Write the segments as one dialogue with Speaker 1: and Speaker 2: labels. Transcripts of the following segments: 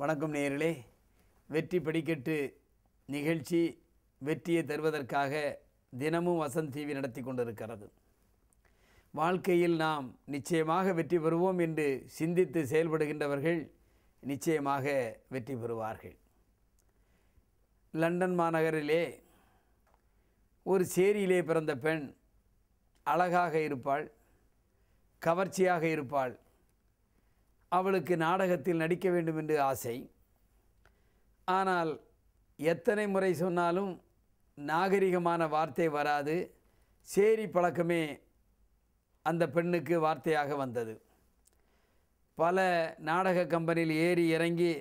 Speaker 1: வணக்கம் நேயர்களே. வெற்றி படிக்கட்டு நிகழ்ச்சி வெற்றியை தருவதற்காக தினமும் வசந்த் டிவி நடத்தி கொண்டிருக்கிறது. வாழ்க்கையில் நாம் நிச்சயமாக வெற்றி பெறுவோம் என்று சிந்தித்து செயல்படுகின்றவர்கள் நிச்சயமாக வெற்றி பெறுவார்கள். லண்டன் மாநகரிலே ஒரு சேரியிலே பிறந்த பெண் அழகாக இருப்பாள், கவர்ச்சியாக இருப்பாள். அவளுக்கு நாடகத்தில் நடிக்க வேண்டும் என்று ஆசை. ஆனால் எத்தனை முறை சொன்னாலும் நாகரிகமான வார்த்தை வராது. சேரி பழக்கமே அந்த பெண்ணுக்கு வார்த்தையாக வந்தது. பல நாடக கம்பெனியில் ஏறி இறங்கி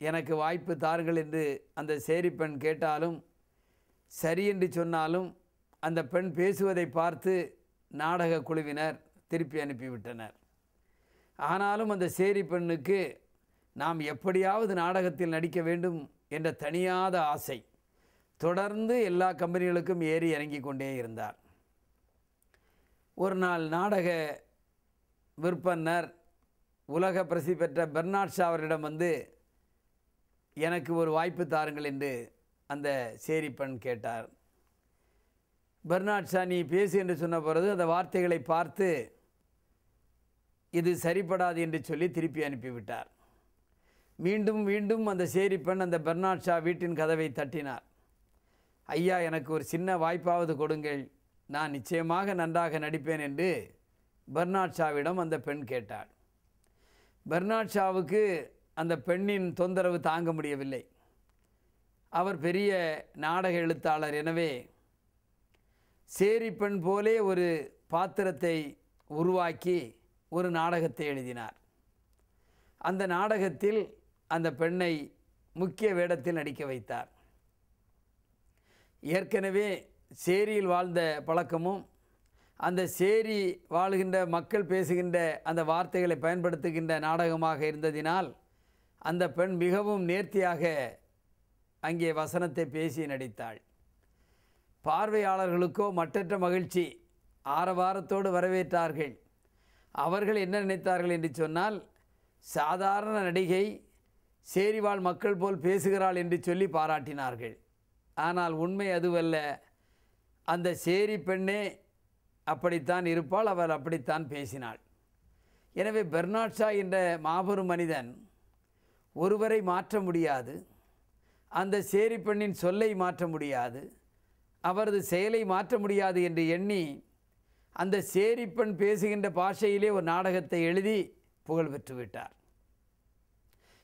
Speaker 1: எனக்கு வாய்ப்பு தாருங்கள் என்று அந்த சேரி பெண் கேட்டாலும், சரி என்று சொன்னாலும் அந்த பெண் பேசுவதை பார்த்து நாடக குழுவினர் திருப்பி அனுப்பிவிட்டனர். ஆனாலும் அந்த சேரி பெண்ணுக்கு நாம் எப்படியாவது நாடகத்தில் நடிக்க வேண்டும் என்ற தனியாத ஆசை. தொடர்ந்து எல்லா கம்பெனிகளுக்கும் ஏறி இறங்கி கொண்டே இருந்தார். ஒரு நாள் நாடக விற்பனர் உலக பிரசித்தி பெற்ற பெர்னாட் ஷா அவரிடம் வந்து, எனக்கு ஒரு வாய்ப்பு தாருங்கள் என்று அந்த சேரி பெண் கேட்டார். பெர்னாட் ஷா நீ பேசு என்று சொன்ன பிறகு அந்த வார்த்தைகளை பார்த்து இது சரிப்படாது என்று சொல்லி திருப்பி அனுப்பிவிட்டார். மீண்டும் மீண்டும் அந்த சேரி பெண் அந்த பெர்னாட் ஷா வீட்டின் கதவை தட்டினார். ஐயா, எனக்கு ஒரு சின்ன வாய்ப்பாவது கொடுங்கள், நான் நிச்சயமாக நன்றாக நடிப்பேன் என்று பெர்னாட் ஷாவிடம் அந்த பெண் கேட்டாள். பெர்னாட் ஷாவுக்கு அந்த பெண்ணின் தொந்தரவு தாங்க முடியவில்லை. அவர் பெரிய நாடக எழுத்தாளர். எனவே சேரி பெண் போலே ஒரு பாத்திரத்தை உருவாக்கி ஒரு நாடகத்தை எழுதினார். அந்த நாடகத்தில் அந்த பெண்ணை முக்கிய வேடத்தில் நடிக்க வைத்தார். ஏற்கனவே சேரியில் வாழ்ந்த பழக்கமும் அந்த சேரி வாழுகின்ற மக்கள் பேசுகின்ற அந்த வார்த்தைகளை பயன்படுத்துகின்ற நாடகமாக இருந்ததினால் அந்த பெண் மிகவும் நேர்த்தியாக அங்கே வசனத்தை பேசி நடித்தாள். பார்வையாளர்களுக்கோ மற்றற்ற மகிழ்ச்சி, ஆரவாரத்தோடு வரவேற்றார்கள். அவர்கள் என்ன நினைத்தார்கள் என்று சொன்னால், சாதாரண நடிகை சேரிவாழ் மக்கள் போல் பேசுகிறாள் என்று சொல்லி பாராட்டினார்கள். ஆனால் உண்மை அதுவல்ல. அந்த சேரி பெண்ணே அப்படித்தான் இருப்பாள், அவள் அப்படித்தான் பேசினாள். எனவே பெர்னாட் ஷா என்ற மாபெரும் மனிதன் ஒருவரை மாற்ற முடியாது, அந்த சேரி பெண்ணின் சொல்லை மாற்ற முடியாது, அவரது செயலை மாற்ற முடியாது என்று எண்ணி அந்த சேரி பெண் பேசுகின்ற பாஷையிலே ஒரு நாடகத்தை எழுதி புகழ் பெற்றுவிட்டார்.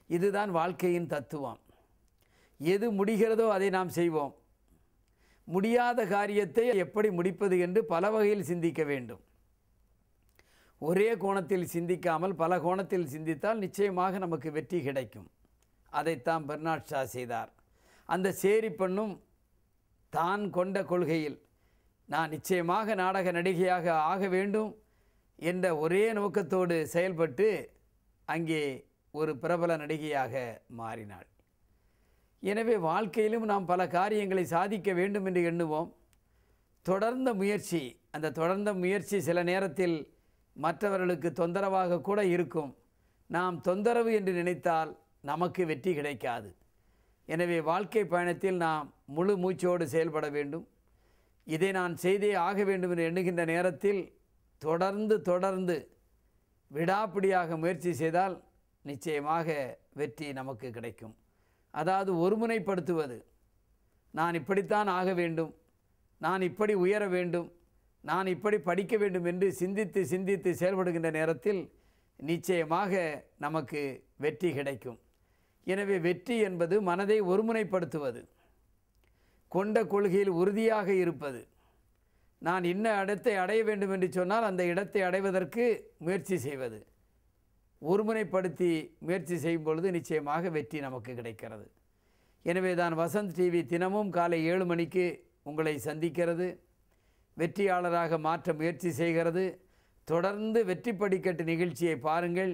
Speaker 1: இதுதான் வாழ்க்கையின் தத்துவம். எது முடிகிறதோ அதை நாம் செய்வோம். முடியாத காரியத்தை எப்படி முடிப்பது என்று பல வகையில் சிந்திக்க வேண்டும். ஒரே கோணத்தில் சிந்திக்காமல் பல கோணத்தில் சிந்தித்தால் நிச்சயமாக நமக்கு வெற்றி கிடைக்கும். அதைத்தான் பெர்னாட் ஷா செய்தார். அந்த சேரி பெண்ணும் தான் கொண்ட கொள்கையில் நான் நிச்சயமாக நாடக நடிகையாக ஆக வேண்டும் என்ற ஒரே நோக்கத்தோடு செயல்பட்டு அங்கே ஒரு பிரபல நடிகையாக மாறினாள். எனவே வாழ்க்கையிலும் நாம் பல காரியங்களை சாதிக்க வேண்டும் என்று எண்ணுவோம். தொடர்ந்த முயற்சி, அந்த தொடர்ந்த முயற்சி சில நேரத்தில் மற்றவர்களுக்கு தொந்தரவாக கூட இருக்கும். நாம் தொந்தரவு என்று நினைத்தால் நமக்கு வெற்றி கிடைக்காது. எனவே வாழ்க்கை பயணத்தில் நாம் முழு மூச்சோடு செயல்பட வேண்டும். இதை நான் செய்தே ஆக வேண்டும் என்று எண்ணுகின்ற நேரத்தில் தொடர்ந்து விடாப்பிடியாக முயற்சி செய்தால் நிச்சயமாக வெற்றி நமக்கு கிடைக்கும். அதாவது ஒருமுனைப்படுத்துவது. நான் இப்படித்தான் ஆக வேண்டும், நான் இப்படி உயர வேண்டும், நான் இப்படி படிக்க வேண்டும் என்று சிந்தித்து செயல்படுகின்ற நேரத்தில் நிச்சயமாக நமக்கு வெற்றி கிடைக்கும். எனவே வெற்றி என்பது மனதை ஒருமுனைப்படுத்துவது, கொண்ட கொள்கையில் உறுதியாக இருப்பது. நான் இன்ன இடத்தை அடைய வேண்டும் என்று சொன்னால் அந்த இடத்தை அடைவதற்கு முயற்சி செய்வது. ஒருமுனைப்படுத்தி முயற்சி செய்யும் பொழுது நிச்சயமாக வெற்றி நமக்கு கிடைக்கிறது. எனவே தான் வசந்த் டிவி தினமும் காலை 7 மணிக்கு உங்களை சந்திக்கிறது, வெற்றியாளராக மாற்ற முயற்சி செய்கிறது. தொடர்ந்து வெற்றி படிக்கட்டு நிகழ்ச்சியை பாருங்கள்.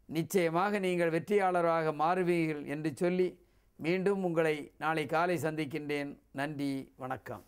Speaker 1: நிச்சயமாக நீங்கள் வெற்றியாளராக மாறுவீர்கள் என்று சொல்லி மீண்டும் உங்களை நாளை காலை சந்திக்கின்றேன். நன்றி, வணக்கம்.